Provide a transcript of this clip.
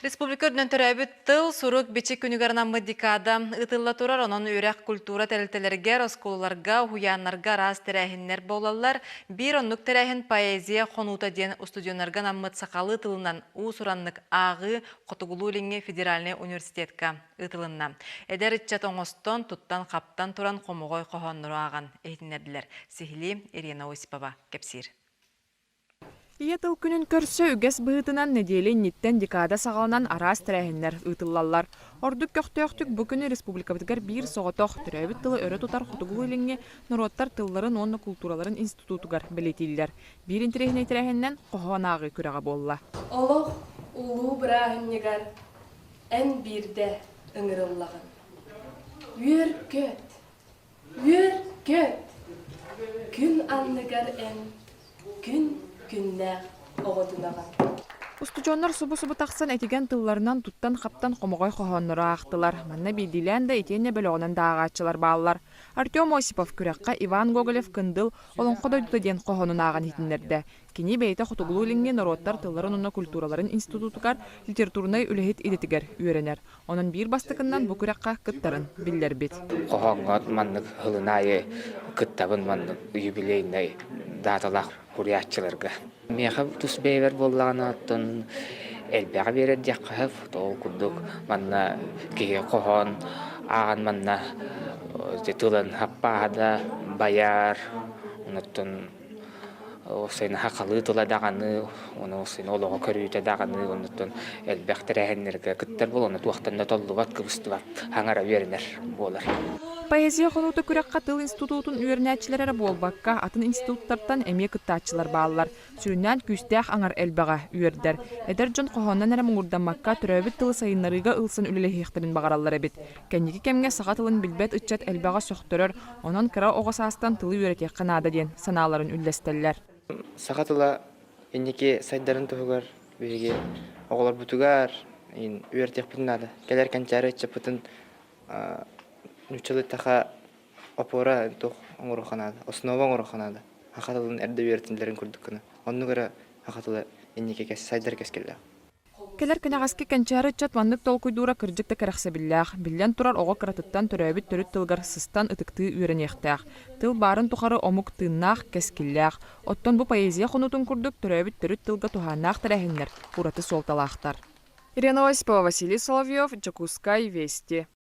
Республика өрнөнтөрөбүт тыл сурук бичи күнүгарнан мыдикада ытылла турар онон үрәк культура тәрелтелерге, расколларга, хуяннарга раз тәрәһиннер болалар, бир оннук тәрәһин поэзия хонута ден студионнарга наммыт сакалы тылынан уусураннык агы Котугулулинге федеральный университетка ытылынна. Эдер итчат оңостон туттан каптан туран комогой кохоннуру аган эйтинердилер. Сихили Ирина Осипова кепсир. Иетыл күнін көрсө үгес быытынан неделе ниттен декада сағалынан арас тәрәһиннер ытыллалар. Ордук көқтөқтүк бұ күні республикабытыгар бир соғытоқ түрәбіт тылы өрі тутар Котугулулинге нороттар тылларын онны культураларын институтугар білетейлер. Бир интерехіне тәрәһиннен қоғанағы күрәға болла. Олық улу бірағыннегар ән бірде ыңырыллағын. Үер көт, күн анныгар ән, күн күннәр оғытынаған. Устучоннар субу-субу тақсан этиген тылларынан туттан қаптан қомығай қоғанныра ақтылар. Манна бейдилен да етене бөліғынан дағачылар бағалар. Артем Осипов күрәққа Иван Гоголев кындыл олонқода дүтеден қоғанын ағын етіндерді. Кені бейті Котугулулинге народтар тылларын онна культураларын институтукар литературнай үлехет идетігер үйренер. Онын бір бастықынан бұ күрәққа кыттарын білдер бет. Қоғанғат маннық ғылынайы кыттабын маннық юбилейнай даталақ хуриятчыларға. Меха тус бейвер боллағаны аттын әлбәға берер дияққағып, тоғы күрдік манна кейі қоған ағын манна тылын хаппағада баяр, ұнаттын осыны хақалы тыладағаны, осыны олығы көрүйті дағаны, ұнаттын әлбәқ тәрәхенлерге күттер бол, ұнат уақтанда толлыбат кыбыстыбат аңара берінер болар. Поэзия қонуты күрәққа тыл институтын үйернәтчілері болбаққа атын институттардан әме кыттачылар бағалар. Сүріннән күстәқ аңар әлбәға үйердер. Әдер жон қоғаннан әрі мұңырданмаққа түрәбіт тылы сайынларыға ылсын үлілі хеқтірін бағаралар әбет. Кәнекі кәмге саға тылын білбәт үтчат әлбәға соқтырыр, онан кіра оғасастан тылы үйретек қанады ден саналарын үлдестелер. Саға тыла енеке сайдарын тұғығар, бейге оғылар бұтығар, үйретек бұтынады. Кәлер кәнчәрі чапытын Нучалы таха опора тух оңороханада, основа оңороханада. Хакатылын эрде бертиндерин көрдүк күнү. Онну көрө хакатылы эннеке кес сайдар кескеле. Келер кенегаски кенчары чат вандык толкуйдура кырдыкта керексе биллях. Биллен турар ого кыратыттан төрөбүт төрүт тылгар сыстан ытыкты үйренехтах. Тыл барын тухары омук тыннах кескиллях. Оттон бу поэзия хонутун курдук төрөбүт төрүт тылга туханнах терехиннер. Ураты солталахтар. Ирина Осипова, Василий Соловьев, Джакускай, Вести.